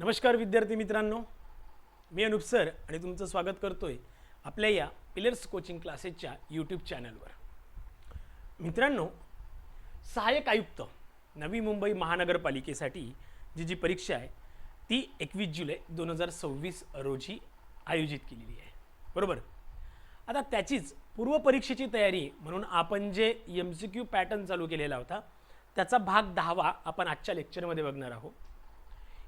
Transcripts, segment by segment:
नमस्कार विद्यार्थी मित्रांनो, मी अनुप सर आणि तुमचं स्वागत करतोय आपल्या या पिलर्स कोचिंग क्लासेसच्या यूट्यूब चॅनलवर. मित्रांनो, सहाय्यक आयुक्त नवी मुंबई महानगरपालिकेसाठी जी परीक्षा आहे ती 21 जुलै 2026 रोजी आयोजित केलेली आहे, बरोबर. आता त्याचीच पूर्वपरीक्षेची तयारी म्हणून आपण जे MCQ पॅटर्न चालू केलेला होता त्याचा भाग 10वा आपण आजच्या लेक्चरमध्ये बघणार आहोत.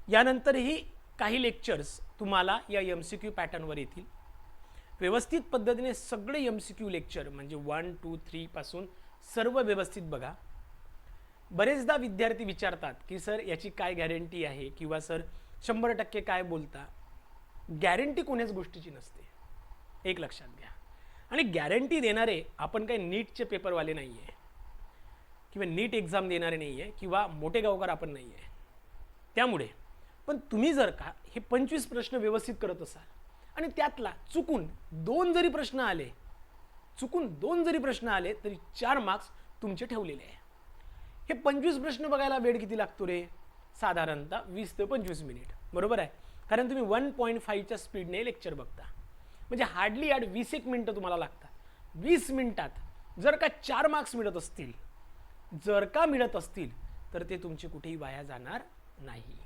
यानंतरही काही लेक्चर्स तुम्हाला या MCQ पॅटर्नवर येतील. व्यवस्थित पद्धतीने सगळे MCQ लेक्चर म्हणजे 1, 2, 3 पासून सर्व व्यवस्थित बघा. बरेचदा विद्यार्थी विचारतात की सर याची काय गॅरंटी आहे किंवा सर 100% काय बोलता. गॅरंटी कोणत्याच गोष्टीची नसते, एक लक्षात घ्या. आणि गॅरंटी देणारे आपण काही नीटचे पेपरवाले नाही आहे किंवा नीट एक्झाम देणारे नाही आहे किंवा मोठे गावकर आपण नाही आहे. त्यामुळे पण तुम्ही जर का हे 25 प्रश्न व्यवस्थित करत असाल आणि त्यातला चुकून दोन जरी प्रश्न आले तरी 4 मार्क्स तुमचे ठेवलेले आहे. हे 25 प्रश्न बघायला वेळ किती लागतो रे? साधारणतः 20 ते 25 मिनिट, बरोबर आहे. कारण तुम्ही 1.5च्या स्पीडने लेक्चर बघता, म्हणजे हार्डली 20 मिनिटं तुम्हाला लागतात. 20 मिनिटात जर का 4 मार्क्स मिळत असतील तर ते तुमचे कुठेही वाया जाणार नाही.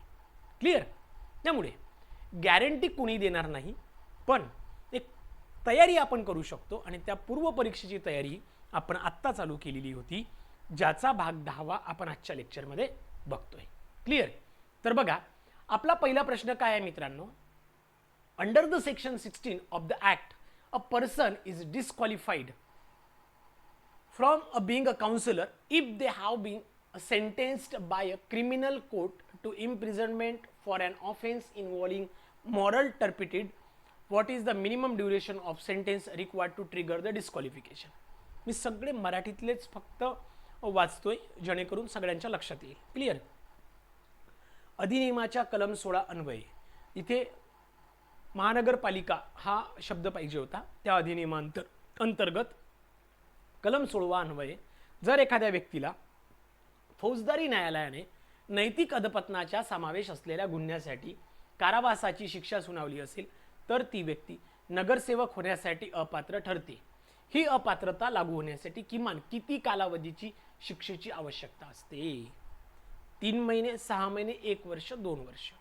क्लिअर? त्यामुळे गॅरंटी कोणी देणार नाही, पण एक तयारी आपण करू शकतो आणि त्या पूर्व परीक्षेची तयारी आपण आत्ता चालू केलेली होती, ज्याचा भाग 10वा आपण आजच्या लेक्चरमध्ये बघतोय. क्लिअर? तर बघा, आपला पहिला प्रश्न काय आहे मित्रांनो. Under the section 16 of the act a person is disqualified from being a councillor if they have been sentenced by a criminal court to imprisonment for an offense involving moral turpitude. What is the minimum duration of sentence required to trigger the disqualification? मी सगळे मराठीतलेच फक्त वाचतोय जेणेकरून सगळ्यांच्या लक्षात येईल. Clear? अधिनियमाच्या कलम 16 अन्वये इथे महानगरपालिका हा शब्द पाहिजे होता. त्या अधिनियमांतर्गत कलम 16 अन्वये जर एखाद्या व्यक्तीला फौजदारी न्यायालयाने नैतिक अधपतनाचा समावेश असलेल्या गुन्ह्यासाठी कारावासाची शिक्षा सुनावली असेल तर ती व्यक्ती नगरसेवक होण्यासाठी अपात्र ठरते. ही अपात्रता लागू होण्यासाठी किमान किती कालावधीची शिक्षेची आवश्यकता असते? 3 महिने, 6 महिने, 1 वर्ष, 2 वर्ष.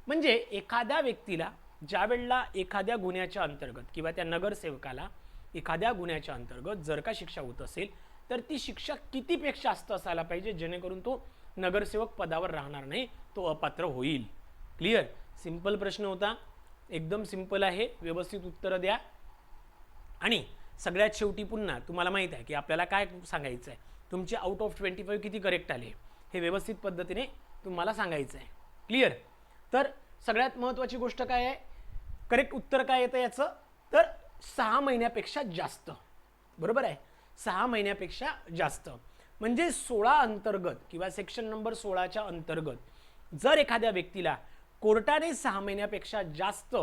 म्हणजे एखाद्या व्यक्तीला ज्या वेळेला एखाद्या गुन्ह्याच्या अंतर्गत किंवा त्या नगरसेवकाला एखाद्या गुन्ह्याच्या अंतर्गत जर का शिक्षा होत असेल तर ती शिक्षा कितीपेक्षा जास्त असायला पाहिजे जेणेकरून तो नगरसेवक पदावर राहणार नाही, तो अपात्र होईल. क्लिअर? सिंपल प्रश्न होता, एकदम सिंपल आहे. व्यवस्थित उत्तर द्या. आणि सगळ्यात शेवटी पुन्हा तुम्हाला माहित आहे की आपल्याला काय सांगायचं आहे. तुमचे आउट ऑफ 25 किती करेक्ट आले हे व्यवस्थित पद्धतीने तुम्हाला सांगायचं आहे. क्लिअर? तर सगळ्यात महत्त्वाची गोष्ट काय आहे, करेक्ट उत्तर काय येतं याचं, तर 6 महिन्यापेक्षा जास्त. बरोबर आहे, 6 महिन्यापेक्षा जास्त. म्हणजे 16 अंतर्गत किंवा सेक्शन नंबर 16च्या अंतर्गत जर एखाद्या व्यक्तीला कोर्टाने 6 महिन्यापेक्षा जास्त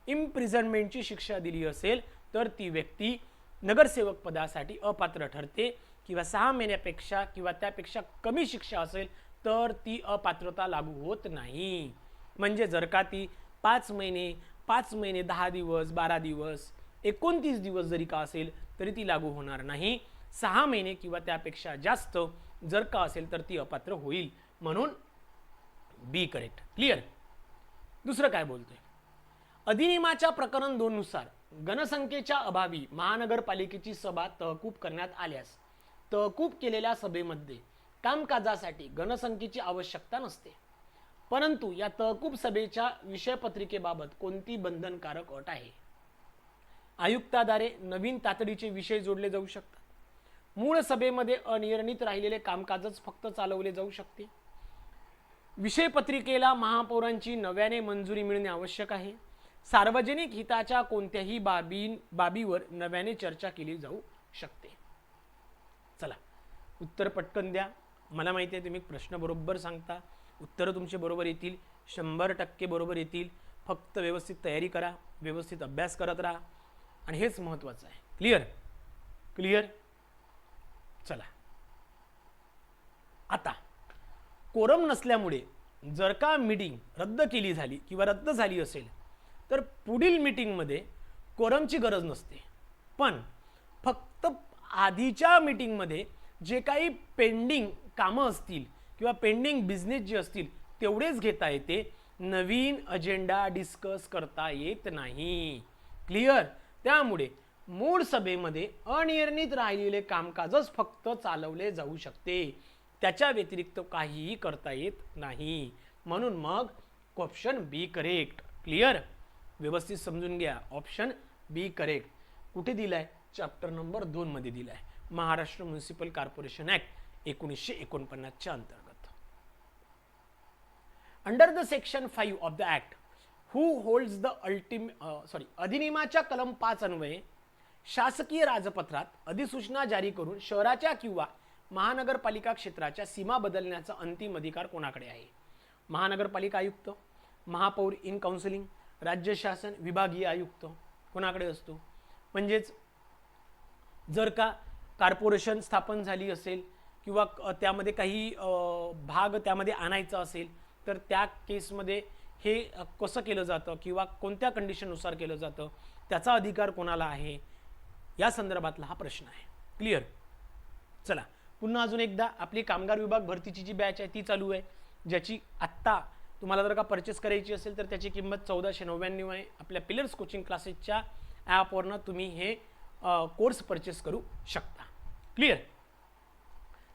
इम्प्रिझनमेंटची शिक्षा दिली असेल तर ती व्यक्ती नगरसेवक पदासाठी अपात्र ठरते. किंवा 6 महिन्यापेक्षा किंवा त्यापेक्षा कमी शिक्षा असेल तर ती अपात्रता लागू होत नाही. म्हणजे जर का ती 5 महिने, 10 दिवस, 12 दिवस, 29 दिवस जरी का असेल तरी ती लागू होणार नाही. 6 महिने किंवा त्यापेक्षा जास्त जर का असेल तर ती अपात्र होईल. म्हणून बी करेक्ट. क्लिअर? दुसरं काय बोलतोय, अधिनियमाच्या प्रकरण 2 नुसार गणसंख्येच्या अभावी महानगरपालिकेची सभा तहकूब करण्यात आल्यास तहकूब केलेल्या सभेमध्ये कामकाजासाठी गणसंख्येची आवश्यकता नसते, परंतु या तहकूब सभेच्या विषयपत्रिकेबाबत कोणती बंधनकारक अट आहे? आयुक्ताद्वारे नवीन तातडीचे विषय जोडले जाऊ शकतात. मूळ सभेमध्ये अनिर्णित राहिलेले कामकाजच फक्त चालवले जाऊ शकते. विषयपत्रिकेला महापौरांची नव्याने मंजुरी मिळणे आवश्यक आहे. सार्वजनिक हिताच्या कोणत्याही बाबीवर नव्याने चर्चा केली जाऊ शकते. चला उत्तर पटकन द्या. मला माहिती आहे तुम्ही प्रश्न बरोबर सांगता, उत्तर तुमचे बरोबर येतील, 100% बरोबर येतील. फक्त व्यवस्थित तयारी करा, व्यवस्थित अभ्यास करत राहा आणि हेच महत्त्वाचं आहे. क्लिअर? क्लिअर? चला आता कोरम नसल्यामुळे जर का मीटिंग रद्द केली झाली किंवा रद्द झाली असेल तर पुढील मीटिंगमध्ये कोरमची गरज नसते, पण फक्त आधीच्या मीटिंगमध्ये जे काही पेंडिंग कामं असतील किंवा पेंडिंग बिझनेस जे असतील तेवढेच घेता येते, नवीन अजेंडा डिस्कस करता येत नाही. क्लिअर? त्यामुळे मूळ सभेमध्ये अनिर्णित राहिलेले कामकाजच फक्त चालवले जाऊ शकते, त्याच्या व्यतिरिक्त काहीही करता येत नाही. म्हणून मग ऑप्शन बी करेक्ट. क्लिअर? व्यवस्थित समजून घ्या. ऑप्शन बी करेक्ट. कुठे दिलाय? चॅप्टर नंबर 2 मध्ये दिलाय, महाराष्ट्र म्युनिसिपल कॉर्पोरेशन ऍक्ट 1949 अंतर्गत. Under the section 5 of the act who holds the अधिनियमाच्या कलम 5 अन्वये शासकीय राजपत्रात अधिसूचना जारी करून शहराच्या किंवा महानगरपालिका क्षेत्राच्या सीमा बदलण्याचा अंतिम अधिकार कोणाकडे आहे? महानगरपालिका आयुक्त, महापौर इन काउन्सिलिंग, राज्य शासन, विभागीय आयुक्त कोणाकडे असतो? म्हणजेच जर का कॉर्पोरेशन स्थापन झाली असेल किंवा त्यामध्ये काही भाग त्यामध्ये आणायचा असेल तर त्या केसमध्ये हे कसं केलं जातं किंवा कोणत्या कंडिशननुसार केलं जातं, त्याचा अधिकार कोणाला आहे, या संदर्भातला हा प्रश्न आहे. क्लिअर? चला पुन्हा अजून एकदा आपली कामगार विभाग भरतीची जी बॅच आहे ती चालू आहे, ज्याची आत्ता तुम्हाला जर का परचेस करायची असेल तर त्याची किंमत 1499 आहे. आपल्या पिलर्स कोचिंग क्लासेसच्या ॲपवरनं तुम्ही हे कोर्स परचेस करू शकता. क्लिअर?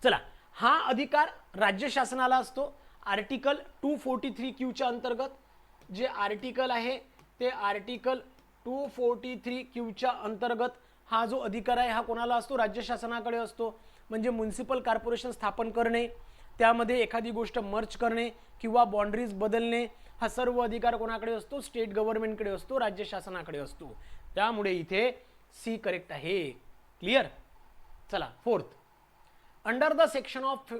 चला, हा अधिकार राज्य शासनाला असतो. आर्टिकल 243Q अंतर्गत जे आर्टिकल आहे ते आर्टिकल 243Q अंतर्गत हा जो अधिकार आहे हा कोणाला असतो? राज्य शासनाकडे असतो. म्हणजे म्युनिसिपल कॉर्पोरेशन स्थापन करणे, त्यामध्ये एखादी गोष्ट मर्ज करणे किंवा बाउंड्रीज बदलणे, हा सर्व अधिकार कोणाकडे असतो? स्टेट गव्हर्नमेंटकडे असतो, राज्य शासनाकडे असतो. त्यामुळे इथे सी करेक्ट आहे. क्लिअर? चला, fourth, under the section of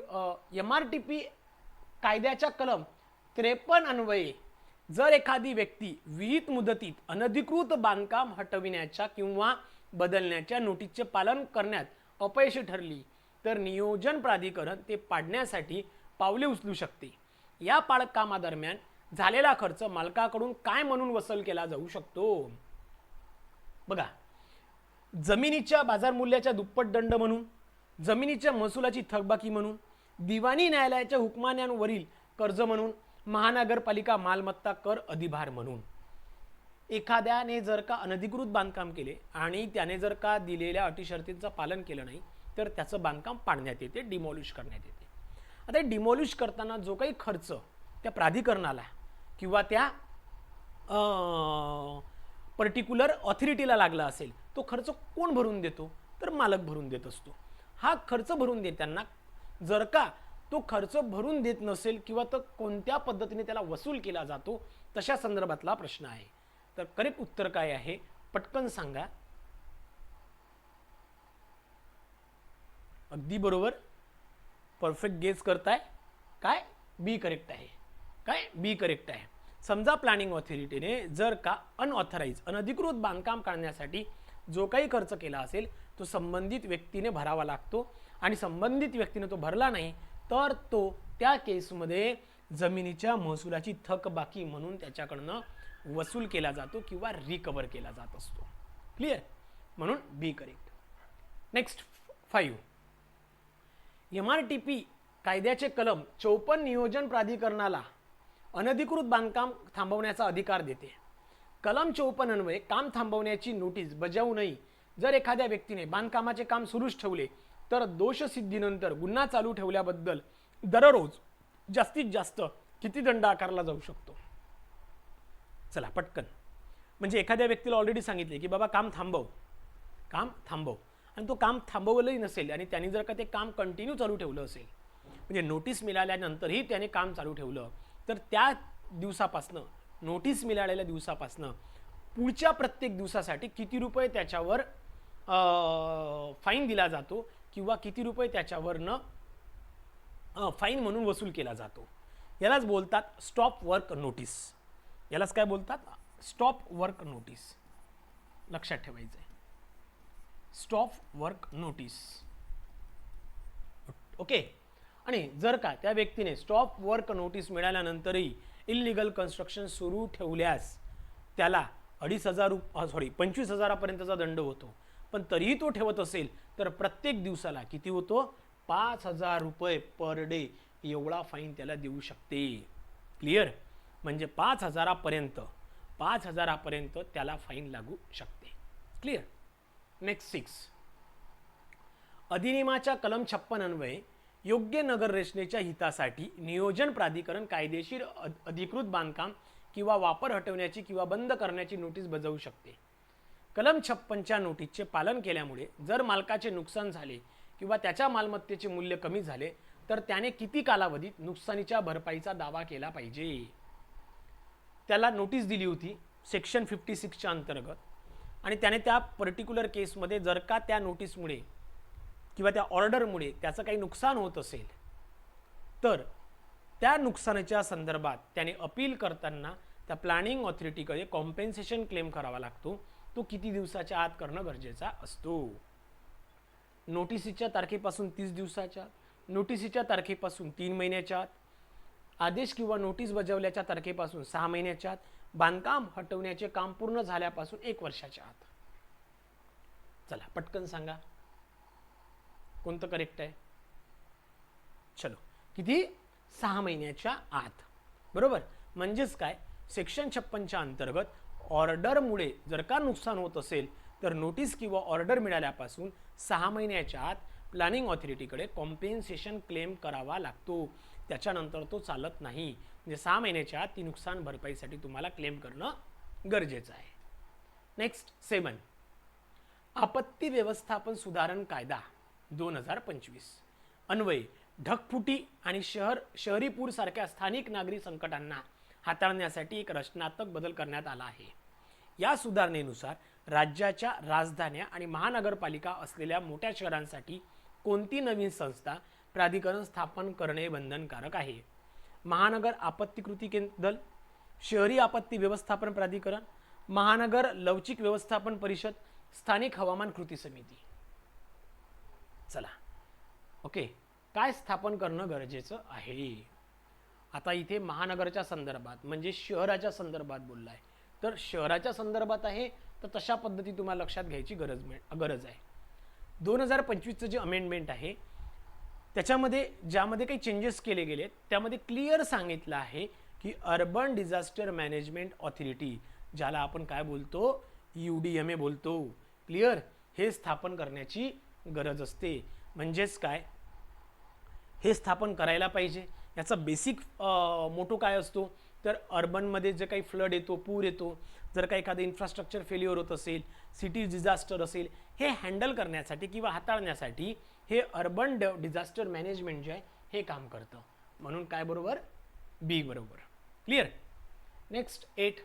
MRTP कायद्याच्या कलम 53 अन्वये जर एखादी व्यक्ती विहित मुदतीत अनधिकृत बांधकाम हटविण्याच्या किंवा बदलण्याच्या नोटीसचे पालन करण्यात अपयशी ठरली तर नियोजन प्राधिकरण ते पाडण्यासाठी पावले उचलू शकते. या पाळकामादरम्यान झालेला खर्च मालकाकडून काय म्हणून वसूल केला जाऊ शकतो? बघा, जमिनीच्या बाजार मूल्याच्या दुप्पट दंड म्हणून, जमिनीच्या महसुलाची थकबाकी म्हणून, दिवाणी न्यायालयाच्या हुकमान्यांवरील कर्ज म्हणून, महानगरपालिका मालमत्ता कर अधिभार म्हणून. एखाद्याने जर का अनधिकृत बांधकाम केले आणि त्याने जर का दिलेल्या अटी शर्तींचं पालन केलं नाही तर त्याचं बांधकाम पाडण्यात येते, डिमॉलिश करण्यात येते. आता डिमॉलिश करताना जो काही खर्च त्या प्राधिकरणाला किंवा त्या पर्टिक्युलर ऑथॉरिटीला लागला असेल तो खर्च कोण भरून देतो? तर मालक भरून देत असतो. हा खर्च भरून देताना जर का तो खर्च भरून देत नसेल किंवा तो कोणत्या पद्धतीने त्याला वसूल केला जातो तशा संदर्भातला प्रश्न आहे. तर करेक्ट उत्तर काय आहे? पटकन सांगा. अगदी बरोबर, परफेक्ट गेस करताय. काय? बी करेक्ट आहे. काय? बी करेक्ट आहे. समजा प्लॅनिंग ऑथॉरिटीने जर का अनऑथराइज अनधिकृत बांधकाम करण्यासाठी जो काही खर्च केला असेल तो संबंधित व्यक्तीने भरावा लागतो आणि संबंधित व्यक्तीने तो भरला नाही तर तो त्या केसमध्ये जमिनीच्या महसुलाची थकबाकी म्हणून त्याच्याकडनं वसूल केला जातो किंवा रिकव्हर केला जात असतो. क्लिअर? म्हणून बी करेक्ट. नेक्स्ट 5, MRTP कायद्याचे कलम 54 नियोजन प्राधिकरणाला अनधिकृत बांधकाम थांबवण्याचा अधिकार देते. कलम 54 अन्वये काम थांबवण्याची नोटीस बजावू नये जर एखाद्या व्यक्तीने बांधकामाचे काम सुरूच ठेवले तर दोषसिद्धीनंतर गुन्हा चालू ठेवल्याबद्दल दररोज जास्तीत जास्त किती दंड आकारला जाऊ शकतो? चला पटकन. म्हणजे एखाद्या व्यक्तीला ऑलरेडी सांगितले की बाबा काम थांबव आणि तो काम थांबवलंही नसेल आणि त्यांनी जर का ते काम कंटिन्यू चालू ठेवलं असेल, म्हणजे नोटीस मिळाल्यानंतरही त्याने काम चालू ठेवलं तर त्या दिवसापासनं, नोटीस मिळालेल्या दिवसापासनं पुढच्या प्रत्येक दिवसासाठी किती रुपये त्याच्यावर फाईन दिला जातो किंवा किती रुपये त्याच्यावरनं फाईन म्हणून वसूल केला जातो. यालाच बोलतात स्टॉप वर्क नोटीस. यालाच काय बोलतात? Stop work notice. लक्षात ठेवायचं आहे, स्टॉप वर्क नोटीस. ओके. आणि जर का त्या व्यक्तीने स्टॉप वर्क नोटीस मिळाल्यानंतरही इल्लीगल कन्स्ट्रक्शन सुरू ठेवल्यास त्याला 25,000पर्यंतचा दंड होतो. पण तरीही तो ठेवत असेल तर प्रत्येक दिवसाला किती होतो? 5,000 रुपये पर डे एवढा फाईन त्याला देऊ शकते. क्लिअर? म्हणजे 5,000पर्यंत त्याला फाईन लागू शकते. क्लिअर? नेक्स्ट 6. अधिनियमाच्या कलम 56 अन्वये योग्य नगर रचनेच्या हितासाठी नियोजन प्राधिकरण कायदेशीर अधिकृत बांधकाम किंवा वापर हटवण्याची किंवा बंद करण्याची नोटीस बजावू शकते. कलम 56च्या नोटीसचे पालन केल्यामुळे जर मालकाचे नुकसान झाले किंवा त्याच्या मालमत्तेचे मूल्य कमी झाले तर त्याने किती कालावधीत नुकसानीच्या भरपाईचा दावा केला पाहिजे? त्याला नोटीस दिली होती सेक्शन 56च्या अंतर्गत आणि त्याने त्या पर्टिक्युलर केसमध्ये जर का त्या नोटीसमुळे किंवा त्या ऑर्डरमुळे त्याचं काही नुकसान होत असेल तर त्या नुकसानाच्या संदर्भात त्याने अपील करताना त्या प्लॅनिंग ऑथॉरिटीकडे कॉम्पेन्सेशन क्लेम करावा लागतो. तो किती दिवसाच्या आत करणं गरजेचा असतो? नोटीसीच्या तारखेपासून 30 दिवसाच्या, नोटीसीच्या तारखेपासून 3 महिन्याच्या आत, आदेश किंवा नोटीस बजावल्याच्या तारखेपासून 6 महिन्याच्या आत, बांधकाम हटवण्याचे काम पूर्ण झाल्यापासून 1 वर्षाच्या आत. चला पटकन सांगा कोणतं करेक्ट आहे? चलो, किती? 6 महिन्याच्या आत. बरोबर? म्हणजेच काय, सेक्शन 56च्या अंतर्गत ऑर्डरमुळे जर का नुकसान होत असेल तर नोटीस किंवा ऑर्डर मिळाल्यापासून 6 महिन्याच्या आत प्लॅनिंग ऑथॉरिटीकडे कॉम्पेन्सेशन क्लेम करावा लागतो. त्याच्यानंतर तो चालत नाही. म्हणजे 6 महिन्याच्या आत ती नुकसान भरपाईसाठी तुम्हाला क्लेम करणं गरजेचं आहे. नेक्स्ट 7. आपत्ती व्यवस्थापन सुधारण कायदा 2025 अन्वये ढगफुटी आणि शहरी पूर सारख्या स्थानिक नागरी संकटांना हाताळण्यासाठी एक रचनात्मक बदल करण्यात आला आहे. या सुधारणेनुसार राज्याच्या राजधान्या आणि महानगरपालिका असलेल्या मोठ्या शहरांसाठी कोणती नवीन संस्था प्राधिकरण स्थापन करणे बंधनकारक आहे? महानगर आपत्ती कृती दल, शहरी आपत्ती व्यवस्थापन प्राधिकरण, महानगर लवचिक व्यवस्थापन परिषद, स्थानिक हवामान कृती समिती. चला, ओके, काय स्थापन करणं गरजेचं आहे? आता इथे महानगरच्या संदर्भात म्हणजे शहराच्या संदर्भात बोललाय, तर शहराच्या संदर्भात आहे तर तशा पद्धती तुम्हाला लक्षात घ्यायची गरज आहे. 2025चं जे अमेंडमेंट आहे त्याच्यामध्ये ज्यामध्ये काही चेंजेस केले गेले त्यामध्ये क्लिअर सांगितलं आहे की अर्बन डिझास्टर मॅनेजमेंट ऑथॉरिटी, ज्याला आपण काय बोलतो, UDMA बोलतो. क्लिअर? हे स्थापन करण्याची गरज असते. म्हणजेच काय, हे स्थापन करायला पाहिजे. याचा बेसिक मोटो काय असतो तर अर्बनमध्ये जे काही फ्लड येतो, पूर येतो, जर का एखादं इन्फ्रास्ट्रक्चर फेल्युअर होत असेल, सिटी डिझास्टर असेल, हे हँडल करण्यासाठी किंवा हाताळण्यासाठी हे अर्बन डिझास्टर मॅनेजमेंट जे आहे हे काम करतं. म्हणून काय बरोबर? बी बरोबर. क्लिअर? नेक्स्ट 8.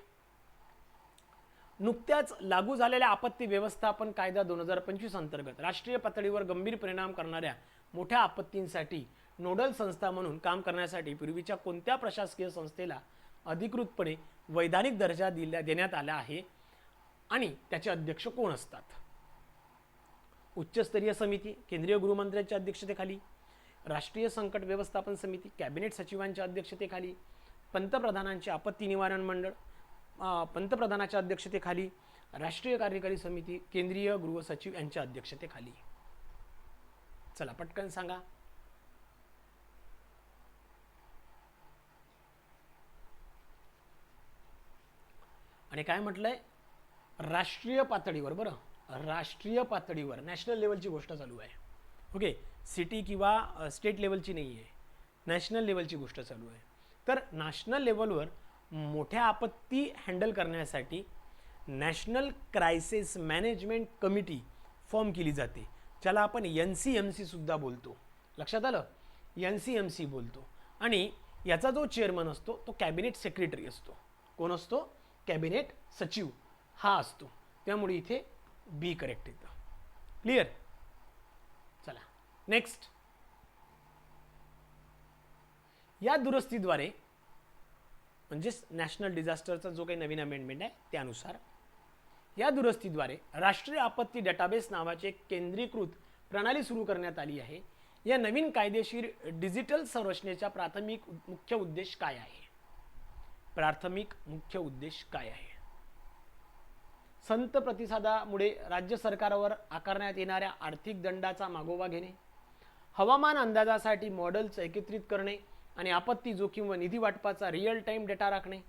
नुकत्याच लागू झालेल्या आपत्ती व्यवस्थापन कायदा 2025 अंतर्गत राष्ट्रीय पातळीवर गंभीर परिणाम करणाऱ्या मोठ्या आपत्तींसाठी नोडल संस्था म्हणून काम करण्यासाठी पूर्वीच्या कोणत्या प्रशासकीय संस्थेला अधिकृतपणे वैधानिक दर्जा देण्यात आला आहे आणि त्याचे अध्यक्ष कोण असतात? उच्चस्तरीय समिती केंद्रीय गृहमंत्र्यांच्या अध्यक्षतेखाली, राष्ट्रीय संकट व्यवस्थापन समिती कॅबिनेट सचिवांच्या अध्यक्षतेखाली, पंतप्रधानांचे आपत्ती निवारण मंडळ पंतप्रधानाच्या अध्यक्षतेखाली, राष्ट्रीय कार्यकारी समिती केंद्रीय गृह सचिव यांच्या अध्यक्षतेखाली. चला पटकन सांगा. आणि काय म्हटलंय? राष्ट्रीय पातळीवर. बरं, राष्ट्रीय पातळीवर, नॅशनल लेवलची गोष्ट चालू आहे. ओके, सिटी किंवा स्टेट लेवलची नाही आहे, नॅशनल लेवलची गोष्ट चालू आहे. तर नॅशनल लेवलवर मोठ्या आपत्ती हँडल करण्यासाठी national crisis management committee form केली जाते, ज्याला आपण NCMC सुद्धा बोलतो. लक्षात आलं? NCMC बोलतो. आणि याचा जो चेअरमन असतो तो कॅबिनेट सेक्रेटरी असतो. कोण असतो? कॅबिनेट सचिव हा असतो. त्यामुळे इथे बी करेक्ट येतं. क्लिअर? चला नेक्स्ट. या दुरुस्तीद्वारे म्हणजेच नॅशनल डिझास्टरचा जो काही नवीन अमेंडमेंट आहे त्यानुसार या दुरुस्तीद्वारे राष्ट्रीय आपत्ती डेटाबेस नावाची एक केंद्रीकृत प्रणाली सुरू करण्यात आली आहे. या नवीन कायदेशीर डिजिटल संरचनेचा प्राथमिक मुख्य उद्देश काय आहे? प्राथमिक मुख्य उद्देश काय आहे? संत प्रतिसादामुळे राज्य सरकारवर आकारण्यात येणाऱ्या आर्थिक दंडाचा मागोवा घेणे, हवामान अंदाजासाठी मॉडेल्स एकत्रित करणे आणि आपत्ती जोखीम व निधी वाटपाचा रिअल टाइम डेटा राखणे,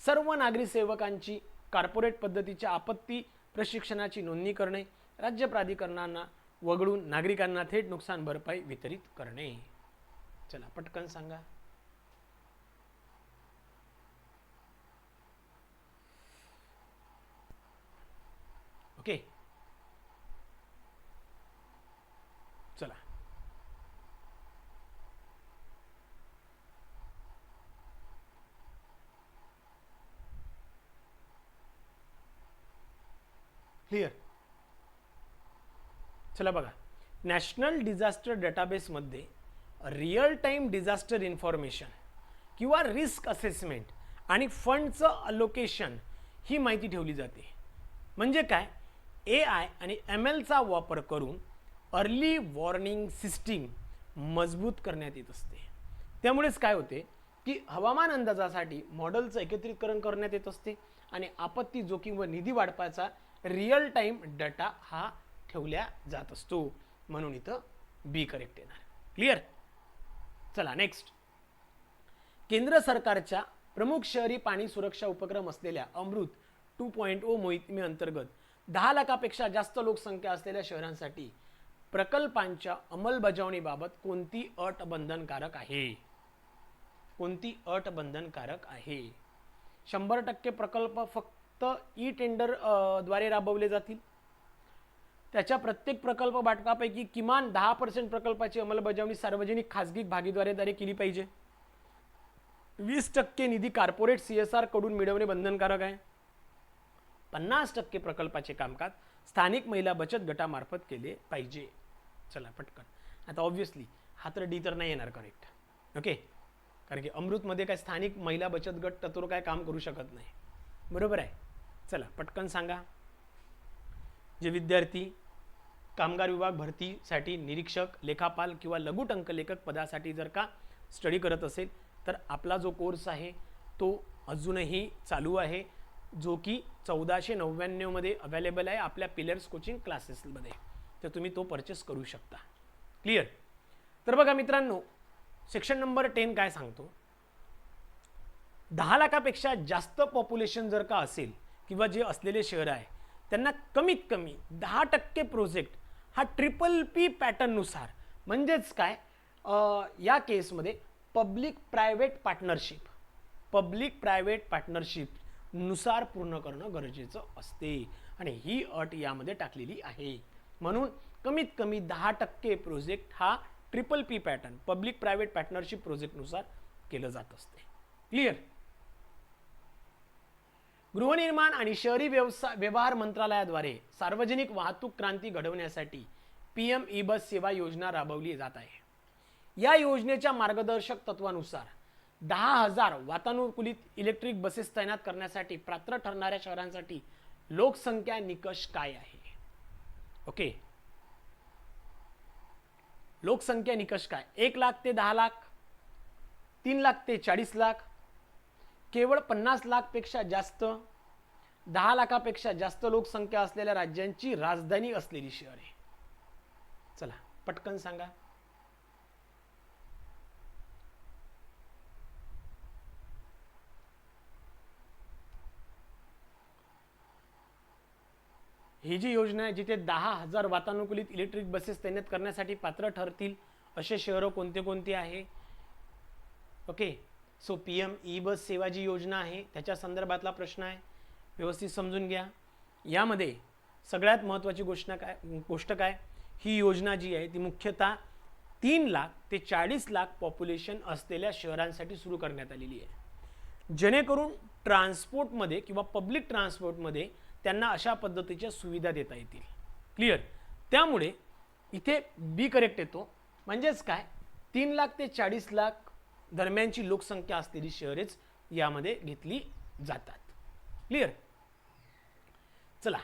सर्व नागरी सेवकांची कॉर्पोरेट पद्धतीच्या आपत्ती प्रशिक्षणाची नोंदणी करणे, राज्य प्राधिकरणांना वगळून नागरिकांना थेट नुकसान भरपाई वितरित करणे. चला पटकन सांगा. ओके, चला क्लिअर. चला बघा, नॅशनल डिझास्टर डेटाबेसमध्ये रिअल टाइम डिझास्टर इन्फॉर्मेशन किंवा रिस्क असेसमेंट आणि फंडचं अलोकेशन ही माहिती ठेवली जाते. म्हणजे काय, AI आणि MLचा वापर करून अर्ली वॉर्निंग सिस्टीम मजबूत करण्यात येत असते. त्यामुळेच काय होते की हवामान अंदाजासाठी मॉडेलचं एकत्रीकरण करण्यात येत असते आणि आपत्ती जोखीम व निधी वाटपाचा रिअल टाइम डेटा हा ठेवल्या जात असतो. म्हणून इथं बी करेक्ट येणार. क्लिअर. चला नेक्स्ट. केंद्र सरकारच्या प्रमुख शहरी पाणी सुरक्षा उपक्रम असलेल्या अमृत 2.0 मोहिमे अंतर्गत 10 लाखापेक्षा जास्त लोकसंख्या असलेल्या शहरांसाठी प्रकल्पांच्या अंमलबजावणीबाबत कोणती अट बंधनकारक आहे? कोणती अट बंधनकारक आहे? 100% प्रकल्प फक्त ई टेंडर द्वारे राबवले जातील. त्याच्या प्रत्येक प्रकल्प वाटपापैकी किमान 10% प्रकल्पाची अंमलबजावणी सार्वजनिक खासगी भागीदारीद्वारे केली पाहिजे. 20% निधी कॉर्पोरेट CSR कडून मिळवणे बंधनकारक आहे. 50% प्रकल्पाचे कामकाज स्थानिक महिला बचत गटामार्फत केले पाहिजे. चला पटकन. आता ऑब्व्हियसली हा तर डी तर नाही येणार करेक्ट. ओके, कारण की अमृतमध्ये काय स्थानिक महिला बचत गट तत्वर काय काम करू शकत नाही. बरोबर आहे. चला पटकन सांगा. जे विद्यार्थी कामगार विभाग भरतीसाठी निरीक्षक, लेखापाल किंवा लघु टंकलेखक पदासाठी जर का स्टडी करत असेल तर आपला जो कोर्स आहे तो अजूनही चालू आहे, जो की 1499 मध्ये अवेलेबल आहे आपल्या पिलर्स कोचिंग क्लासेसमध्ये. तर तुम्ही तो परचेस करू शकता. क्लिअर. तर बघा मित्रांनो, सेक्शन नंबर 10 काय सांगतो, 10 लाखापेक्षा जास्त पॉप्युलेशन जर का असेल किंवा जे असलेले शहर आहे त्यांना कमीत कमी 10% प्रोजेक्ट हा PPP पॅटर्ननुसार, म्हणजेच काय या केसमध्ये पब्लिक प्रायव्हेट पार्टनरशिप नुसार पूर्ण करणं गरजेचं असते आणि ही अट यामध्ये टाकलेली आहे. म्हणून कमीत कमी 10% प्रोजेक्ट हा PPP pattern public private partnership प्रोजेक्टनुसार केलं जात असते. क्लिअर. गृहनिर्माण आणि शहरी व्यवहार मंत्रालयाद्वारे सार्वजनिक वाहतूक क्रांती घडवण्यासाठी PM ई-बस सेवा योजना राबवली जात आहे. या योजनेच्या मार्गदर्शक तत्वानुसार 10,000 वातानुकूलित इलेक्ट्रिक बसेस तैनात करण्यासाठी पात्र ठरणाऱ्या शहरांसाठी लोकसंख्या निकष काय आहे? ओके, लोकसंख्या निकष काय? 1 लाख ते 10 लाख, 3 लाख ते 40 लाख, केवळ 50 लाख पेक्षा जास्त, 10 लाखापेक्षा जास्त लोकसंख्या असलेल्या राज्यांची राजधानी असलेली शहरे. चला पटकन सांगा. ही जी योजना आहे जिथे 10,000 वातानुकूलित इलेक्ट्रिक बसेस तैनात करण्यासाठी पात्र ठरतील असे शहर कोणते कोणते आहे? ओके, सो PM ई-बस सेवा जी योजना आहे त्याच्या संदर्भातला प्रश्न आहे, व्यवस्थित समजून घ्या. यामध्ये सगळ्यात महत्त्वाची गोष्ट काय, ही योजना जी आहे ती मुख्यतः 3 लाख ते 40 लाख पॉप्युलेशन असलेल्या शहरांसाठी सुरू करण्यात आलेली आहे, जेणेकरून ट्रान्सपोर्टमध्ये किंवा पब्लिक ट्रान्सपोर्टमध्ये त्यांना अशा पद्धतीच्या सुविधा देता येतील. क्लिअर. त्यामुळे इथे बी करेक्ट येतो. म्हणजेच काय, 3 लाख ते 40 लाख दरम्यानची लोकसंख्या असलेली शहरेच यामध्ये घेतली जातात. क्लिअर. चला,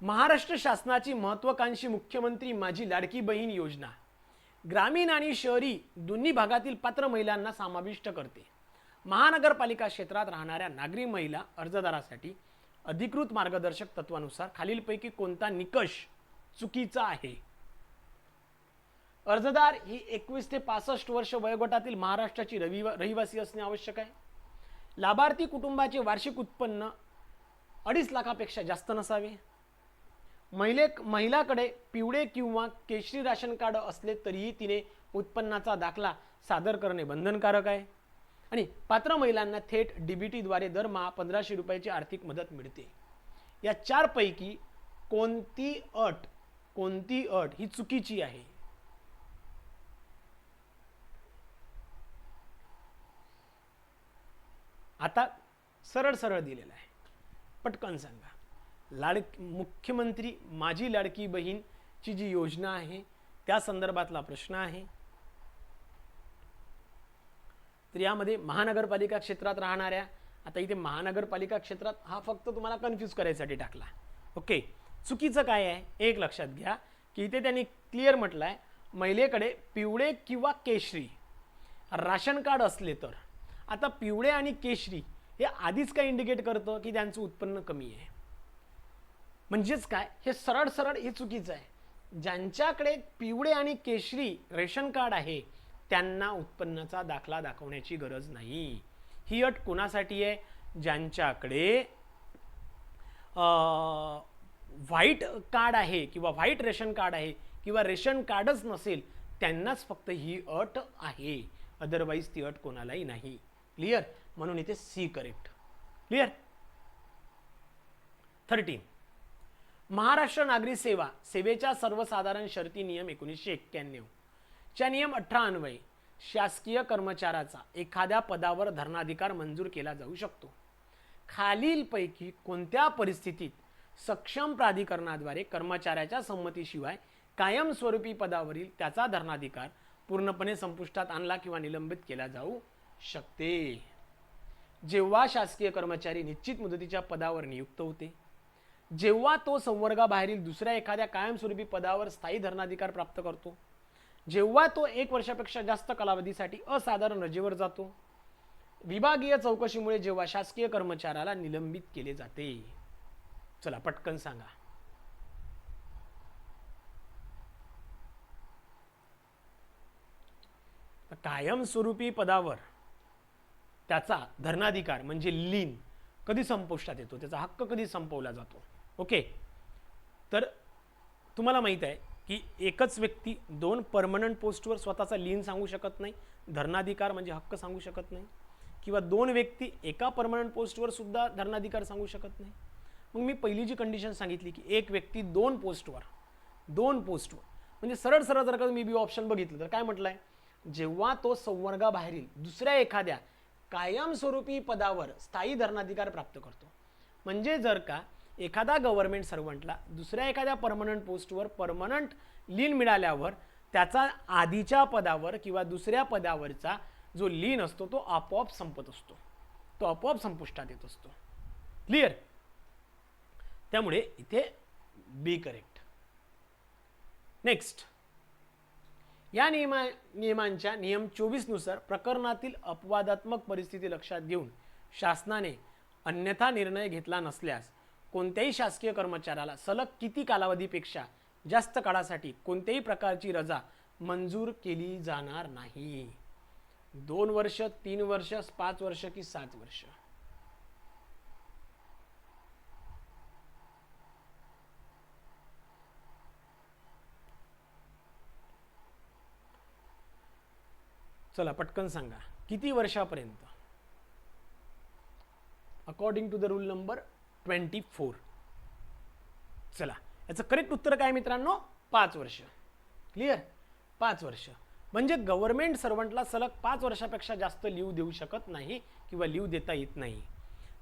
महाराष्ट्र शासनाची महत्त्वाकांक्षी मुख्यमंत्री माझी लाडकी बहीण योजना ग्रामीण आणि शहरी दोन्ही भागातील पात्र महिलांना समाविष्ट करते. महानगरपालिका क्षेत्रात राहणाऱ्या नागरी महिला अर्जदारासाठी अधिकृत मार्गदर्शक तत्वानुसार खालीलपैकी कोणता निकष चुकीचा आहे? अर्जदार ही 21 ते 65 वर्ष वयोगटातील महाराष्ट्राची रहिवासी असणे आवश्यक आहे. लाभार्थी कुटुंबाचे वार्षिक उत्पन्न 2.5 लाखापेक्षा जास्त नसावे. महिलाकडे पिवळे किंवा केशरी राशन कार्ड असले तरीही तिने उत्पन्नाचा दाखला सादर करणे बंधनकारक आहे. आणि पात्र महिलांना थेट डीबीटीद्वारे दरमहा 1500 रुपयाची आर्थिक मदत मिळते. या 4 पैकी कोणती अट ही चुकीची आहे? आता सरळ सरळ दिलेला आहे, पटकन सांगा. मुख्यमंत्री माझी लाडकी बहीणची जी योजना आहे त्या संदर्भातला प्रश्न आहे. तर यामध्ये महानगरपालिका क्षेत्रात राहणाऱ्या, आता इथे महानगरपालिका क्षेत्रात हा फक्त तुम्हाला कन्फ्यूज करायसाठी टाकला. ओके, चुकीचं काय आहे एक लक्षात घ्या की इथे त्यांनी क्लिअर म्हटलं आहे महिलेकडे पिवळे किंवा केशरी राशन कार्ड असले तर. आता पिवळे आणि केशरी हे आधीच काय इंडिकेट करतं की त्यांचं उत्पन्न कमी आहे. म्हणजेच काय, हे सरळ सरळ हे चुकीचं आहे. ज्यांच्याकडे पिवळे आणि केशरी रेशन कार्ड आहे त्यांना उत्पन्नाचा दाखला दाखवण्याची गरज नाही. ही अट कोणासाठी आहे? ज्यांच्याकडे व्हाईट कार्ड आहे किंवा व्हाईट रेशन कार्ड आहे किंवा रेशन कार्डच नसेल त्यांनाच फक्त ही अट आहे. अदरवाईज ती अट कोणालाही नाही. क्लिअर? म्हणून इथे सी करेक्ट. क्लिअर? 13 महाराष्ट्र नागरी सेवेच्या सर्वसाधारण शर्ती नियम 1991 च्या नियम 18 अन्वये शासकीय कर्मचाऱ्याचा एखाद्या पदावर धर्माधिकार मंजूर केला जाऊ शकतो. खालीलपैकी कोणत्या परिस्थितीत सक्षम प्राधिकरणाद्वारे कर्मचाऱ्याच्या संमतीशिवाय कायमस्वरूपी पदावरील त्याचा धर्माधिकार पूर्णपणे संपुष्टात आणला किंवा निलंबित केला जाऊ शकते? जेव्हा शासकीय कर्मचारी निश्चित मुदतीच्या पदावर नियुक्त होते, जेव्हा तो संवर्गाबाहेरील दुसऱ्या एखाद्या कायमस्वरूपी पदावर स्थायी धर्माधिकार प्राप्त करतो, जेव्हा तो 1 वर्षापेक्षा जास्त कालावधीसाठी असाधारण रजेवर जातो, विभागीय चौकशीमुळे जेव्हा शासकीय कर्मचाऱ्याला निलंबित केले जाते. चला पटकन सांगा. कायमस्वरूपी पदावर त्याचा धर्माधिकार म्हणजे लीन कधी संपुष्टात येतो, त्याचा हक्क कधी संपवला जातो? ओके, तर तुम्हाला माहित आहे की एकच व्यक्ती 2 परमनंट पोस्टवर स्वतःचा लीन सांगू शकत नाही, धर्माधिकार म्हणजे हक्क सांगू शकत नाही, किंवा 2 व्यक्ती एका परमनंट पोस्टवर सुद्धा धर्माधिकार सांगू शकत नाही. मग मी पहिली जी कंडिशन सांगितली की एक व्यक्ती 2 पोस्टवर म्हणजे सरळ सरळ जर का मी बी ऑप्शन बघितलं तर काय म्हटलंय, जेव्हा तो संवर्गाबाहेरील दुसऱ्या एखाद्या कायमस्वरूपी पदावर स्थायी धर्माधिकार प्राप्त करतो. म्हणजे जर का एखादा गव्हर्नमेंट सर्वंटला दुसऱ्या एखाद्या परमनंट पोस्टवर परमनंट लीन मिळाल्यावर त्याचा आधीच्या पदावर किंवा दुसऱ्या पदावरचा जो लीन असतो तो आपोआप संपत असतो, तो आपोआप संपुष्टात येत असतो. क्लिअर? त्यामुळे इथे बी करेक्ट. नेक्स्ट, या नियमांच्या नियम 24 नुसार प्रकरणातील अपवादात्मक परिस्थिती लक्षात घेऊन शासनाने अन्यथा निर्णय घेतला नसल्यास कोणत्याही शासकीय कर्मचाऱ्याला सलग किती कालावधीपेक्षा जास्त काळासाठी कोणत्याही प्रकारची रजा मंजूर केली जाणार नाही? 2 वर्ष, 3 वर्ष, 5 वर्ष की 7 वर्ष? चला पटकन सांगा किती वर्षापर्यंत? According to the rule number 24. चला याचं करेक्ट उत्तर काय मित्रांनो? 5 वर्ष. क्लिअर? 5 वर्ष म्हणजे गव्हर्नमेंट सर्वंटला सलग 5 वर्षापेक्षा जास्त लीव देऊ शकत नाही किंवा लीव देता येत नाही.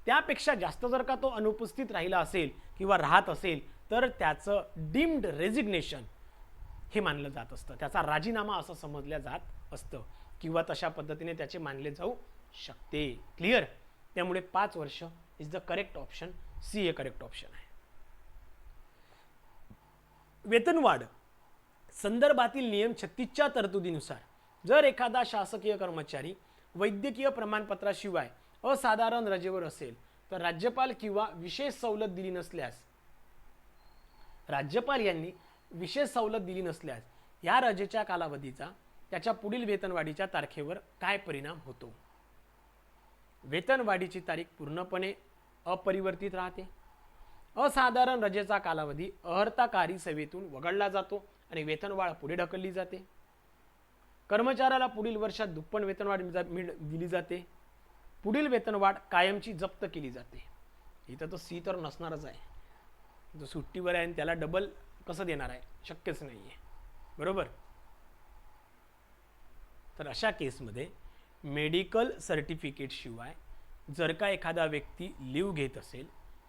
त्यापेक्षा जास्त जर का तो अनुपस्थित राहिला असेल किंवा राहत असेल तर त्याचं डीम्ड रेजिग्नेशन हे मानलं जात असतं, त्याचा राजीनामा असं समजलं जात असतं किंवा तशा पद्धतीने त्याचे मानले जाऊ शकते. क्लिअर? त्यामुळे 5 वर्ष is the correct option. C हे करेक्ट ऑप्शन आहे. वेतनवाढ संदर्भातील नियम 36च्या तरतुदीनुसार जर एखादा शासकीय कर्मचारी वैद्यकीय प्रमाणपत्राशिवाय असाधारण रजेवर असेल तर राज्यपाल किंवा विशेष सवलत दिली नसल्यास राज्यपाल यांनी विशेष सवलत दिली नसल्यास या रजेच्या कालावधीचा त्याच्या पुढील वेतनवाढीच्या तारखेवर काय परिणाम होतो? वेतनवाढीची तारीख पूर्णपणे अपरिवर्तित राहते. असाधारण रजेचा कालावधी अर्हताकारी सेवेतून वगळला जातो आणि वेतनवाढ पुढे ढकलली जाते. कर्मचाऱ्याला पुढील वर्षात दुप्पट वेतनवाढ दिली जाते. पुढील वेतनवाढ कायमची जप्त केली जाते. इथं तो सी तर नसणारच आहे. जो सुट्टीवर आहे त्याला डबल कसं देणार आहे? शक्यच नाही आहे. बरोबर. तर अशा केसमध्ये मेडिकल सर्टिफिकेट शिवाय जर का एखादा व्यक्ती लीव घेत असेल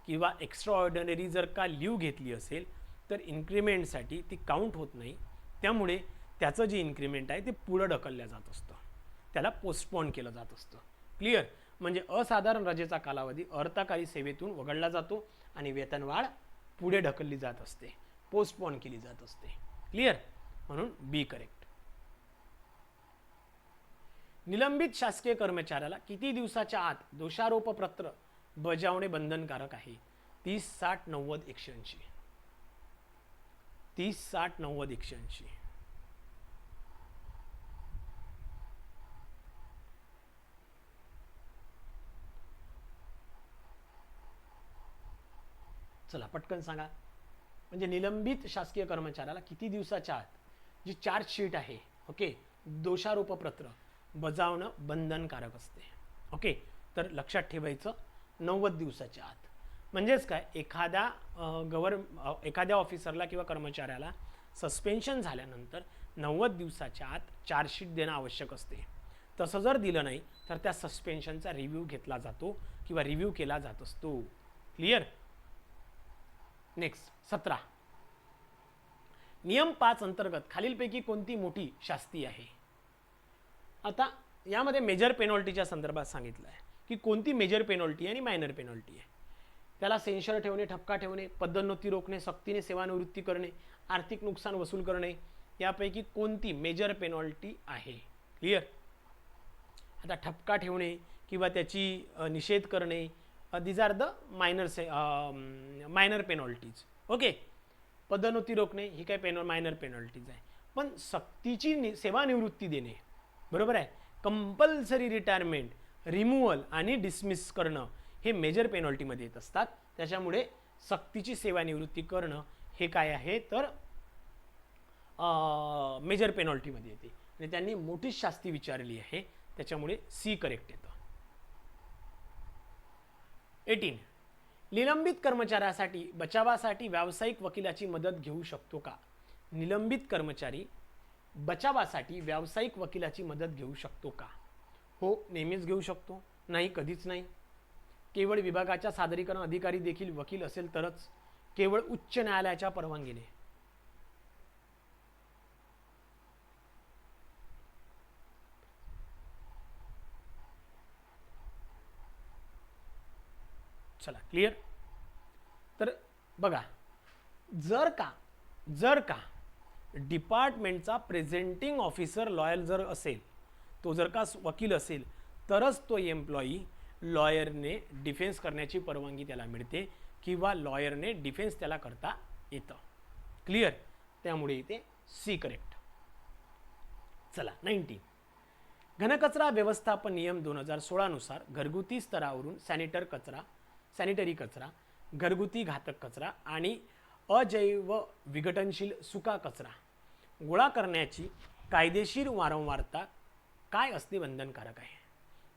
किंवा एक्स्ट्रा ऑर्डिनरी जर का लीव घेतली असेल तर इन्क्रीमेंटसाठी ती काउंट होत नाही. त्यामुळे त्याचं जे इन्क्रीमेंट आहे ते पुढं ढकललं जात असतं, त्याला पोस्टपोन केलं जात असतं. क्लिअर. म्हणजे असाधारण रजेचा कालावधी अर्थकारी सेवेतून वगळला जातो आणि वेतनवाढ पुढे ढकलली जात असते, पोस्टपोन केली जात असते. क्लिअर. म्हणून बी करेक्ट. निलंबित शासकीय कर्मचाऱ्याला किती दिवसाच्या आत दोषारोपपत्र बजावणे बंधनकारक आहे? 30, 60, 90, 180. 30, 60, 90, 180. चला पटकन सांगा. म्हणजे निलंबित शासकीय कर्मचाऱ्याला किती दिवसाच्या आत जी चार्जशीट आहे, ओके, दोषारोपपत्र बजावणं बंधनकारक असते. ओके. तर लक्षात ठेवायचं 90 दिवसाच्या आत. म्हणजेच काय, एखाद्या ऑफिसरला किंवा कर्मचाऱ्याला सस्पेन्शन झाल्यानंतर 90 दिवसाच्या आत चार्जशीट देणं आवश्यक असते. तसं जर दिलं नाही तर त्या सस्पेन्शनचा रिव्ह्यू घेतला जातो किंवा रिव्ह्यू केला जात असतो. क्लिअर. नेक्स्ट 17. नियम 5 अंतर्गत खालीलपैकी कोणती मोठी शास्ती आहे? आता यामध्ये मेजर पेनॉल्टीच्या संदर्भात सांगितलं आहे की कोणती मेजर पेनॉल्टी आणि मायनर पेनॉल्टी आहे. त्याला सेन्शर ठेवणे, ठपका ठेवणे, पदोन्नती रोखणे, सक्तीने सेवानिवृत्ती करणे, आर्थिक नुकसान वसूल करणे, यापैकी कोणती मेजर पेनॉल्टी आहे? क्लिअर. आता ठपका ठेवणे किंवा त्याची निषेध करणे, these are the minor penalties. Okay. पदोन्नती रोखणे ही काय मायनर पेनॉल्टीज आहे. पण सक्तीची सेवानिवृत्ती देणे, बरोबर आहे, कंपल्सरी रिटायरमेंट, रिमूव्हल आणि डिसमिस करणं हे मेजर पेनॉल्टीमध्ये येत असतात. त्याच्यामुळे सक्तीची सेवानिवृत्ती करणं हे काय आहे तर मेजर पेनॉल्टीमध्ये येते आणि त्यांनी मोठी शास्ती विचारली आहे. त्याच्यामुळे सी करेक्ट येतं. 18. निलंबित कर्मचाऱ्यासाठी बचावासाठी व्यावसायिक वकिलाची मदत घेऊ शकतो का? निलंबित कर्मचारी बचावासाठी व्यावसायिक वकिलाची मदत घेऊ शकतो का? हो, नेहमीच घेऊ शकतो. नाही, कधीच नाही. केवळ विभागाच्या सादरीकरण अधिकारी देखील वकील असेल तरच, केवळ उच्च न्यायालयाच्या परवानगीने. चला क्लिअर. तर बघा, जर का डिपार्टमेंटचा प्रेझेंटिंग ऑफिसर लॉयर जर असेल, तो जर का वकील असेल तरच तो एम्प्लॉई लॉयरने डिफेन्स करण्याची परवानगी त्याला मिळते किंवा लॉयरने डिफेन्स त्याला करता येतं. क्लिअर. त्यामुळे इथे सी करेक्ट. चला 19. घनकचरा व्यवस्थापन नियम 2016 नुसार घरगुती स्तरावरून सॅनिटरी कचरा, घरगुती घातक कचरा आणि अजैव विघटनशील सुका कचरा गोळा करण्याची कायदेशीर वारंवारता काय असणे बंधनकारक आहे?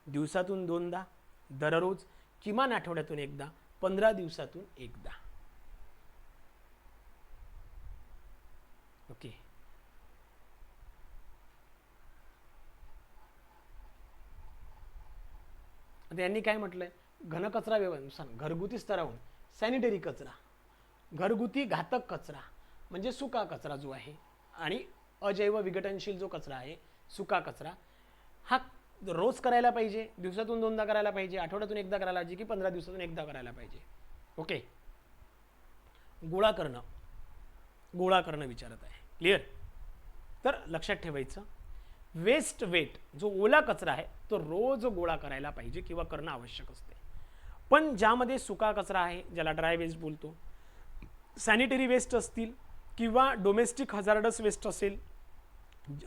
दिवसातून 2दा, दररोज, किमान आठवड्यातून 1दा, 15 दिवसातून 1दा. ओके. आता यांनी काय म्हटलंय? घनकचरा व्यवस्थापन घरगुती स्तरावरून सॅनिटरी कचरा, घरगुती घातक कचरा म्हणजे सुका कचरा जो आहे आणि अजैव विघटनशील जो कचरा आहे सुका कचरा, हा रोज करायला पाहिजे, दिवसातून 2दा करायला पाहिजे, आठवड्यातून 1दा करायला पाहिजे की 15 दिवसातून 1दा करायला पाहिजे. ओके. गोळा करणं विचारत आहे. क्लिअर. तर लक्षात ठेवायचं, वेस्ट वेट जो ओला कचरा आहे तो रोज गोळा करायला पाहिजे किंवा करणं आवश्यक असते. पण ज्यामध्ये सुका कचरा आहे, ज्याला ड्राय वेस्ट बोलतो, सॅनिटरी वेस्ट असतील किंवा डोमेस्टिक हजार्डस वेस्ट असेल,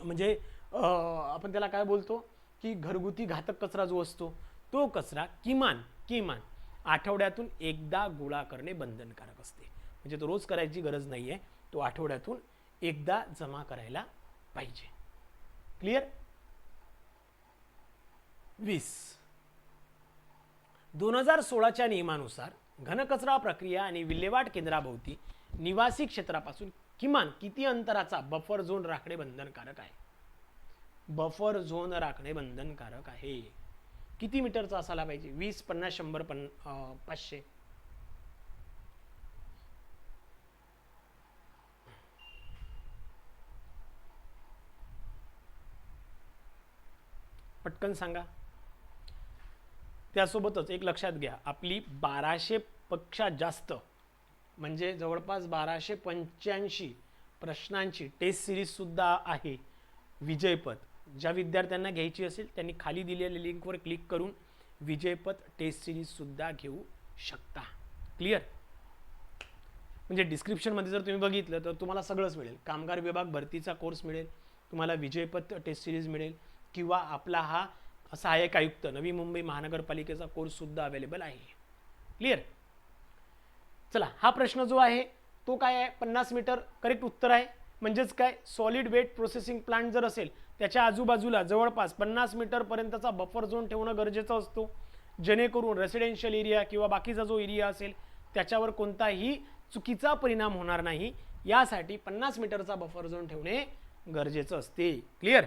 म्हणजे आपण त्याला काय बोलतो की घरगुती घातक कचरा जो असतो, तो कचरा किमान आठवड्यातून एकदा गोळा करणे बंधनकारक असते. म्हणजे तो रोज करायची गरज नाही आहे, तो आठवड्यातून एकदा जमा करायला पाहिजे. क्लिअर? 20 2016च्या नियमानुसार घनकचरा प्रक्रिया आणि विल्हेवाट केंद्राभोवती निवासी क्षेत्रापासून किमान किती अंतराचा बफर झोन राखणे बंधनकारक आहे? बफर झोन राखणे बंधनकारक आहे. किती मीटरचा असायला पाहिजे? 20, 50, 100, 500? पटकन सांगा. त्यासोबतच एक लक्षात घ्या, आपली 1200 पेक्षा जास्त म्हणजे जवळपास 1285 प्रश्नांची टेस्ट सिरीज सुद्धा आहे विजयपथ. ज्या विद्यार्थ्यांना घ्यायची असेल त्यांनी खाली दिलेल्या लिंकवर क्लिक करून विजयपथ टेस्ट सिरीज सुद्धा घेऊ शकता. क्लिअर? म्हणजे डिस्क्रिप्शनमध्ये जर तुम्ही बघितलं तर तुम्हाला सगळंच मिळेल. कामगार विभाग भरतीचा कोर्स मिळेल, तुम्हाला विजयपथ टेस्ट सिरीज मिळेल, किंवा आपला हा सहाय्यक आयुक्त नवी मुंबई महानगरपालिकेचा कोर्स सुद्धा अवेलेबल आहे. क्लिअर? चला, हा प्रश्न जो आहे तो काय आहे? 50 मीटर करेक्ट उत्तर आहे. म्हणजेच काय, सॉलिड वेट प्रोसेसिंग प्लांट जर असेल त्याच्या आजूबाजूला जवळपास 50 मीटर पर्यंतचा बफर झोन ठेवणं गरजेचं असतो, जेणेकरून रेसिडेन्शियल एरिया किंवा बाकीचा जो एरिया असेल त्याच्यावर कोणताही चुकीचा परिणाम होणार नाही, यासाठी 50 मीटरचा बफर झोन ठेवणे गरजेचं असते. क्लिअर?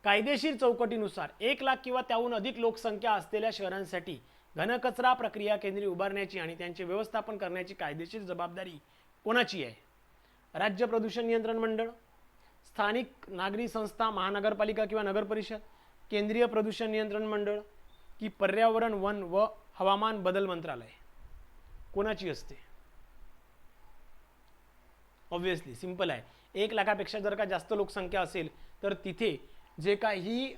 कायदेशीर चौकटीनुसार 1 लाख किंवा त्याहून अधिक लोकसंख्या असलेल्या शहरांसाठी घनकचरा प्रक्रिया केंद्रे उभारण्याची आणि त्यांचे व्यवस्थापन करण्याची कायदेशीर जबाबदारी कोणाची आहे? राज्य प्रदूषण नियंत्रण मंडळ, स्थानिक नागरी संस्था, महानगरपालिका किंवा नगर परिषद, केंद्रीय प्रदूषण नियंत्रण मंडळ, की पर्यावरण, वन व हवामान बदल मंत्रालय? कोणाची असते? ऑब्विसली सिंपल आहे. 1 लाखापेक्षा जर का जास्त लोकसंख्या असेल तर तिथे जे काही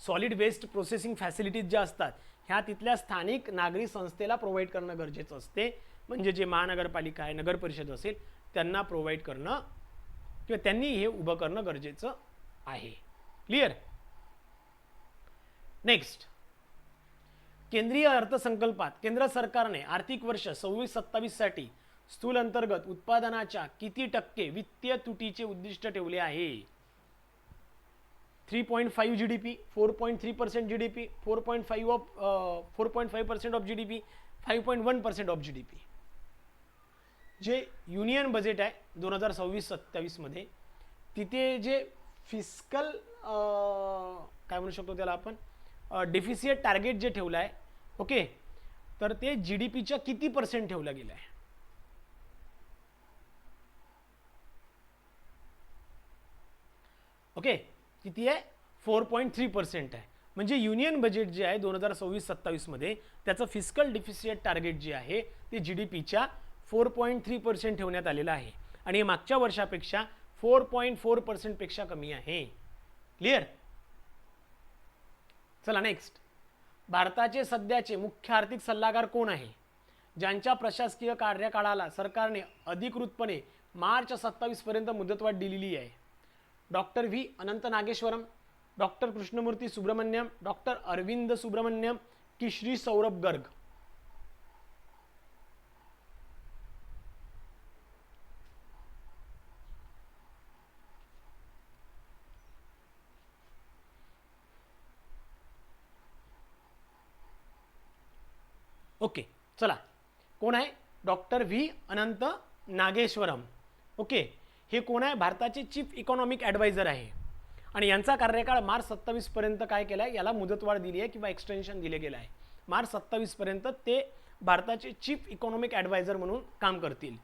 सॉलिड वेस्ट प्रोसेसिंग फॅसिलिटीज ज्या असतात ह्या तिथल्या स्थानिक नागरी संस्थेला प्रोव्हाइड करणं गरजेचं असते. म्हणजे जे महानगरपालिका आहे, नगर परिषद असेल, त्यांना प्रोव्हाइड करणं किंवा त्यांनी हे उभं करणं गरजेचं आहे. क्लिअर? नेक्स्ट, केंद्रीय अर्थसंकल्पात केंद्र सरकारने आर्थिक वर्ष 26-27 साठी स्थूल अंतर्गत उत्पादनाच्या किती टक्के वित्तीय तुटीचे उद्दिष्ट ठेवले आहे? 3.5 GDP, 4.3% GDP, 4.5% of GDP, 5.1% of GDP? जे युनियन बजेट आहे 2026-27 मध्ये, तिथे जे फिस्कल काय म्हणू शकतो त्याला आपण, डेफिसिट टार्गेट जे ठेवलं आहे, ओके, तर ते GDPच्या किती % ठेवलं गेलं आहे? ओके, किती आहे? 4.3% आहे. म्हणजे युनियन बजेट जे आहे 2026-27 मध्ये त्याचं फिस्कल डिफिसिट टार्गेट जे आहे ते GDPच्या 4.3% ठेवण्यात आलेलं आहे आणि मागच्या वर्षापेक्षा 4.4% पेक्षा कमी आहे. क्लिअर? चला नेक्स्ट, भारताचे सध्याचे मुख्य आर्थिक सल्लागार कोण आहे? ज्यांच्या प्रशासकीय कार्यकाळाला सरकारने अधिकृतपणे मार्च 27 पर्यंत मुदतवाढ दिलेली आहे. डॉक्टर व्ही अनंत नागेश्वरम, डॉक्टर कृष्णमूर्ती सुब्रमण्यम, डॉक्टर अरविंद सुब्रमण्यम, की श्री सौरभ गर्ग? ओके, चला, कोण आहे? डॉक्टर व्ही अनंत नागेश्वरम. ओके, हे कोण आहे? भारताचे चीफ इकॉनॉमिक ॲडवायझर आहे आणि यांचा कार्यकाळ मार्च 27 पर्यंत काय केला आहे, याला मुदतवाढ दिली आहे किंवा एक्सटेन्शन दिले गेलं आहे. मार्च 27 पर्यंत ते भारताचे चीफ इकॉनॉमिक ॲडवायझर म्हणून काम करतील.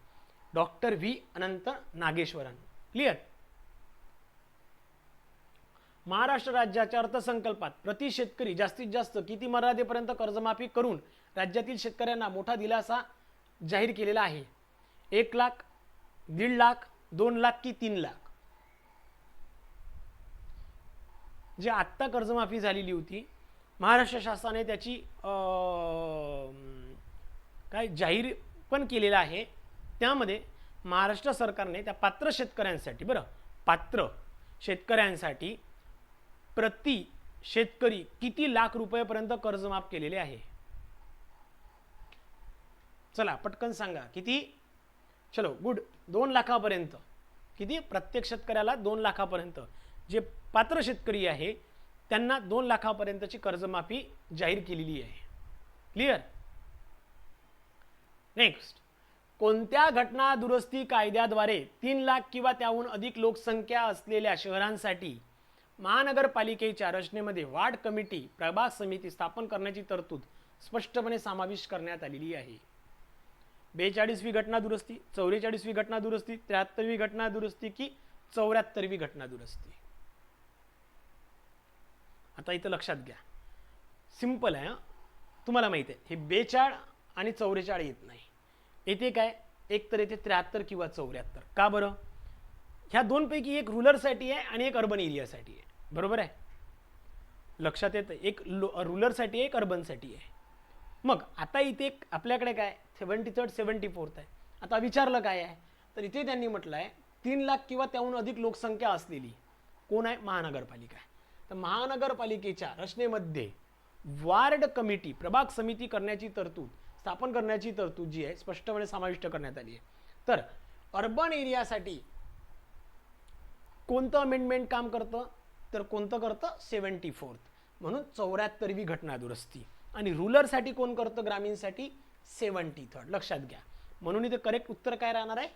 डॉक्टर व्ही अनंत नागेश्वरन. क्लिअर? महाराष्ट्र राज्याच्या अर्थसंकल्पात प्रति शेतकरी जास्तीत जास्त किती मर्यादेपर्यंत कर्जमाफी करून राज्यातील शेतकऱ्यांना मोठा दिलासा जाहीर केलेला आहे? 1 लाख, 1.5 लाख, 2 लाख की 3 लाख? जे आत्ता कर्जमाफी झालेली होती, महाराष्ट्र शासनाने त्याची काय जाहीर पण केलेलं आहे. त्यामध्ये महाराष्ट्र सरकारने त्या पात्र शेतकऱ्यांसाठी, बरं, पात्र शेतकऱ्यांसाठी प्रति शेतकरी किती लाख रुपयापर्यंत कर्ज माफ केलेले आहे? चला पटकन सांगा किती. चलो गुड. 2 लाखापर्यंत. किती? प्रत्येक शेतकऱ्याला 2 लाखापर्यंत. जे पात्र शेतकरी आहे त्यांना 2 लाखापर्यंतची कर्जमाफी जाहीर केलेली आहे. क्लिअर? नेक्स्ट, कोणत्या घटना दुरुस्ती कायद्याद्वारे 3 लाख किंवा त्याहून अधिक लोकसंख्या असलेल्या शहरांसाठी महानगरपालिकेच्या रचनेमध्ये वार्ड कमिटी, प्रभाग समिती स्थापन करण्याची तरतूद स्पष्टपणे समाविष्ट करण्यात आलेली आहे? 42वी घटना दुरुस्ती, 44वी घटना दुरुस्ती, 73वी घटना दुरुस्ती की 74वी घटना दुरुस्ती? आता इथं लक्षात घ्या, सिंपल आहे. तुम्हाला माहिती आहे हे 42 आणि 44 येत नाही. येथे काय, एक तर येथे 73 किंवा 74. का बरं? ह्या दोनपैकी एक रूरलसाठी आहे आणि एक अर्बन एरियासाठी आहे. बरोबर आहे? लक्षात येतं, एक रूरलसाठी आहे, एक अर्बनसाठी आहे. मग आता इथे आपल्याकडे काय 73rd 74th आहे. आता विचारलं काय आहे, तर इथे त्यांनी म्हटलं आहे 3 लाख किंवा त्याहून अधिक लोकसंख्या असलेली कोण आहे? महानगरपालिका आहे. तर महानगरपालिकेच्या रचनेमध्ये वार्ड कमिटी, प्रभाग समिती करण्याची तरतूद, स्थापन करण्याची तरतूद जी आहे स्पष्टपणे समाविष्ट करण्यात आली आहे. तर अर्बन एरियासाठी कोणतं अमेंडमेंट काम करतं? तर कोणतं करतं? 74th, म्हणून 74वी घटना दुरुस्ती. आणि रूरलसाठी कोण करतं? ग्रामीणसाठी 73rd. लक्षात घ्या. म्हणून इथे करेक्ट उत्तर काय राहणार आहे?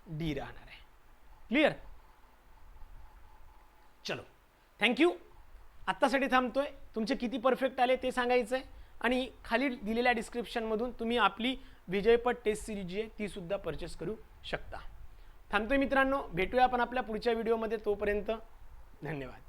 डी राहणार आहे. क्लिअर? चलो थँक्यू. आत्तासाठी थांबतोय. तुमचे किती परफेक्ट आले ते सांगायचं आहे. आणि खाली दिलेल्या डिस्क्रिप्शनमधून तुम्ही आपली विजयपट टेस्ट सिरीज जी आहे ती सुद्धा परचेस करू शकता. थांबतोय मित्रांनो. भेटूया आपण आपल्या पुढच्या व्हिडिओमध्ये. तोपर्यंत धन्यवाद.